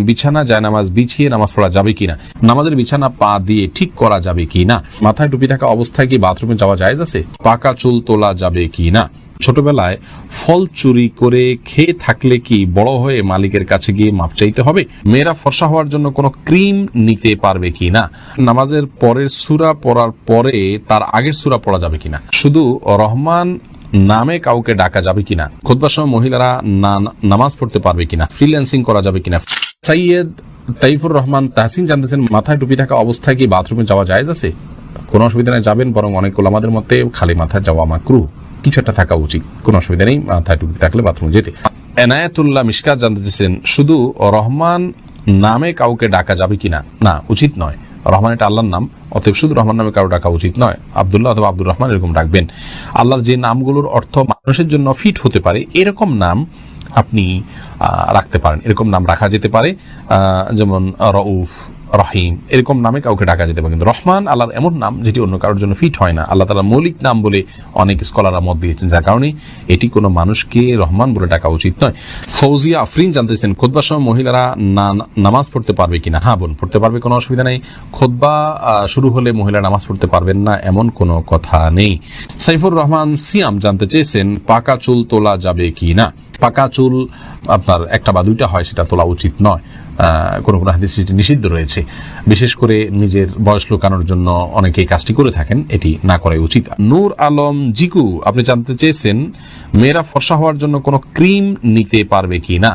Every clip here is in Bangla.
বিছানা জায়নামাজ বিছিয়ে নামাজ পড়া যাবে কিনা, নামাজের বিছানা পা দিয়ে ঠিক করা যাবে কিনা, মাথায় টুপি থাকা অবস্থায় কি বাথরুমে যাওয়া জায়েজ আছে, পাকা চুল তোলা যাবে কিনা, ছোটবেলায় ফল চুরি করে খেয়ে থাকলে কি বড় হয়ে মালিকের কাছে গিয়ে মাপ চাইতে হবে, মেয়েরা ফর্সা হওয়ার জন্য কোনো ক্রিম নিতে পারবে কিনা, নামাজের পরের সূরা পড়ার পরে তার আগের সূরা পড়া যাবে কিনা, শুধু রহমান নামে কাউকে ডাকা যাবে কিনা, খুতবার সময় মহিলারা নামাজ পড়তে পারবে কিনা, ফ্রিল্যান্সিং করা যাবে কিনা। সৈয়দ তাইফুর রহমান তাহসিন জানতেছেন, মাথায় টুপি থাকা অবস্থায় কি বাথরুমে যাওয়া জায়েজ আছে? কোনো অসুবিধা নেই, যাবেন, বরং অনেক ওলামাদের মতে খালি মাথায় যাওয়া মাকরুহ, কিছু একটা থাকা উচিত, কোনো অসুবিধা নেই মাথায় টুপি থাকলে বাথরুমে যেতে। এনায়েতুল্লাহ মিশকাত জানতেছেন, শুধু রহমান নামে কাউকে ডাকা যাবে কিনা? না, উচিত নয়। রহমান এটা আল্লাহর নাম, অতএব শুধু রহমান নামে কারো ডাকা উচিত নয়। আব্দুল্লাহ অথবা আব্দুর রহমান এরকম ডাকবেন। আল্লাহর যে নামগুলোর অর্থ মানুষের জন্য ফিট হতে পারে এরকম নাম আপনি রাখতে পারেন, এরকম নাম রাখা যেতে পারে, যেমন রউফ, রহিম, এরকম নামে কাউকে ডাকা যেতে পারে। কিন্তু রহমান আল্লাহর এমন নাম যেটি অন্য কারোর জন্য ফিট হয় না, আল্লাহ তাআলার মৌলিক নাম বলে অনেক স্কলাররা মত দিয়েছেন, যার কারণে এটি কোনো মানুষকে রহমান বলে ডাকা উচিত নয়। ফৌজিয়া আফরিন জানতেছেন, খুতবার সময় মহিলারা নামাজ পড়তে পারবে কিনা? হ্যাঁ বোন, পড়তে পারবে, কোনো অসুবিধা নেই। খুতবা শুরু হলে মহিলা নামাজ পড়তে পারবেন না এমন কোনো কথা নেই। সাইফুর রহমান সিয়াম জানতে চেয়েছেন, পাকা চুল তোলা যাবে কি না? পাকা চুল আপনার একটা বা দুইটা হয়, সেটা তোলা উচিত নয়, কোনো কোনো হাদিসে নিষিদ্ধ রয়েছে। বিশেষ করে নিজের বয়স লুকানোর জন্য অনেকে কাজটি করে থাকেন, এটি না করাই উচিত। নূর আলম জিকু আপনি জানতে চেয়েছেন, মেয়েরা ফর্সা হওয়ার জন্য কোনো ক্রিম নিতে পারবে কি না?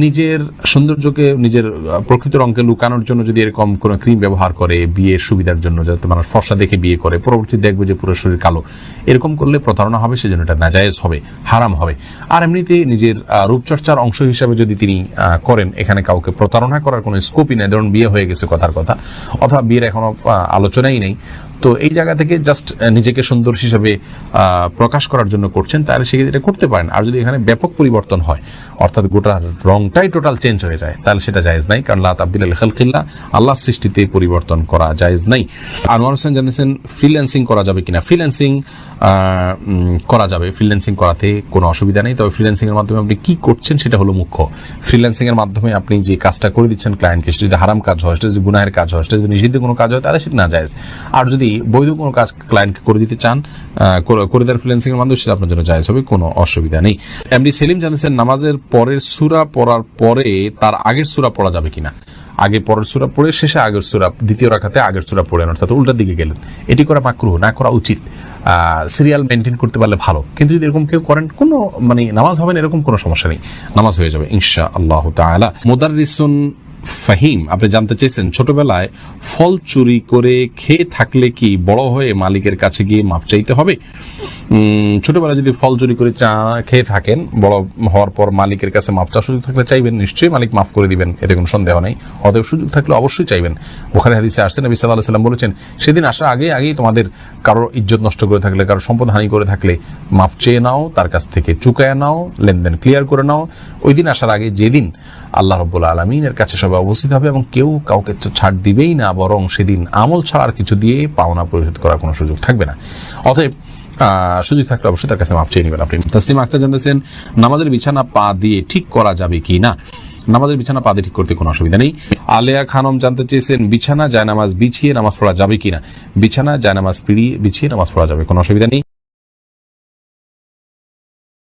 নিজের সৌন্দর্যকে, নিজের প্রকৃত রঙকে লুকানোর জন্য যদি এরকম কোনো ক্রিম ব্যবহার করে বিয়ের সুবিধার জন্য, যাতে মানুষ ফর্সা দেখে বিয়ে করে, পরবর্তী দেখবে যে পুরো শরীর কালো, এরকম করলে প্রতারণা হবে, সেজন্য এটা নাজায়েজ হবে, হারাম হবে। আর এমনিতে নিজের রূপচর্চার অংশ হিসাবে যদি তিনি করেন, এখানে কাউকে প্রতারণা করার কোনো স্কোপই নেই। ধরুন বিয়ে হয়ে গেছে কথার কথা, অথবা বিয়ের এখনো আলোচনাই নেই, তো এই জায়গা থেকে জাস্ট নিজেকে সুন্দর হিসাবে প্রকাশ করার জন্য করছেন, তাহলে সেক্ষেত্রে এটা করতে পারেন। আর যদি এখানে ব্যাপক পরিবর্তন হয়, অর্থাৎ গোটা রংটাই টোটাল চেঞ্জ হয়ে যায়, তাহলে সেটা জায়েজ নাই, কারণ লা তাবদিলা লিখালকিল্লাহ, আল্লাহর সৃষ্টিতে পরিবর্তন করা জায়েজ নাই। আনোয়ার হোসেন জানিয়েছেন, ফ্রিল্যান্সিং করা যাবে কিনা? ফ্রিল্যান্সিং করা যাবে, ফ্রিল্যান্সিং করাতে কোনো অসুবিধা নেই। তবে ফ্রিল্যান্সিং এর মাধ্যমে আপনি কি করছেন সেটা হলো মুখ্য। ফ্রিল্যান্সিং এর মাধ্যমে আপনি যে কাজটা করে দিচ্ছেন ক্লায়েন্টকে, সেটা যদি হারাম কাজ হয়, সেটা যদি গুনাহের কাজ হয়, সেটা যদি নিষিদ্ধ কোনো কাজ হয়, তাহলে সেটা না জায়েজ। আর যদি বৈধ কোনো কাজ ক্লায়েন্টকে করে দিতে চান, করে দেন ফ্রিল্যান্সিং এর মাধ্যমে, সেটা আপনার জন্য জায়েজ হবে, কোনো অসুবিধা নেই। এমডি সেলিম জানিয়েছেন, নামাজের পরের সূরা পড়ার পরে তার আগের সূরা পড়া যাবে কিনা? আগে পরের সূরা পড়ে শেষে আগের সূরা, দ্বিতীয় রাকাতে আগের সূরা পড়েন, অর্থাৎ উল্টার দিকে গেলেন, এটি করা মাকরুহ, না করা উচিত। সিরিয়াল মেনটেন করতে পারলে ভালো, কিন্তু যদি এরকম কেউ করেন, কোনো নামাজ হবে না এরকম কোনো সমস্যা নেই, নামাজ হয়ে যাবে ইনশাআল্লাহ তাআলা। মুদাররিসুন ফাহিম আপনি জানতে চেয়েছেন, ছোটবেলায় ফল চুরি করে খেয়ে থাকলে কি বড় হয়ে মালিকের কাছে গিয়ে মাপ চাইতে হবে? ছোটবেলায় যদি ফল চুরি করে খেয়ে থাকেন, বড় হওয়ার পর মালিকের কাছে মাপ চাওয়ার সুযোগ থাকলে চাইবেন, নিশ্চয়ই মালিক মাফ করে দিবেন, এতে কোনো সন্দেহ নেই। অতএব সুযোগ থাকলে অবশ্যই চাইবেন। বুখারী হাদিসে আসছে, নবী সাল্লাল্লাহু আলাইহি ওয়াসাল্লাম বলেছেন, সেদিন আসার আগেই তোমাদের কারোর ইজ্জত নষ্ট করে থাকলে, কারোর সম্পদ হানি করে থাকলে মাপ চেয়ে নাও, তার কাছ থেকে চুকায় নাও, লেনদেন ক্লিয়ার করে নাও। ওই দিন আসার আগে, যেদিন আল্লাহ রাব্বুল আলামিনের কাছে সবাই উপস্থিত হবে এবং কেউ কাউকে ছাড় দিবেই না, বরং সেদিন আমল ছাড়া আর কিছু দিয়ে পাওনা পরিশোধ করার কোনো সুযোগ থাকবে না। অতএব সুযোগ থাকলে অবশ্যই তার কাছে মাপ চেয়ে নেবেন আপনি। তাসলিমা আক্তার জানতেছেন, নামাজের বিছানা পা দিয়ে ঠিক করা যাবে কি না? নামাজের বিছানা পা দিয়ে ঠিক করতে কোনো অসুবিধা নেই। আলেয়া খানম জানতে চেয়েছেন, বিছানা জায়নামাজ বিছিয়ে নামাজ পড়া যাবে কিনা? বিছানা জায়নামাজ বিছিয়ে নামাজ পড়া যাবে, কোনো অসুবিধা নেই।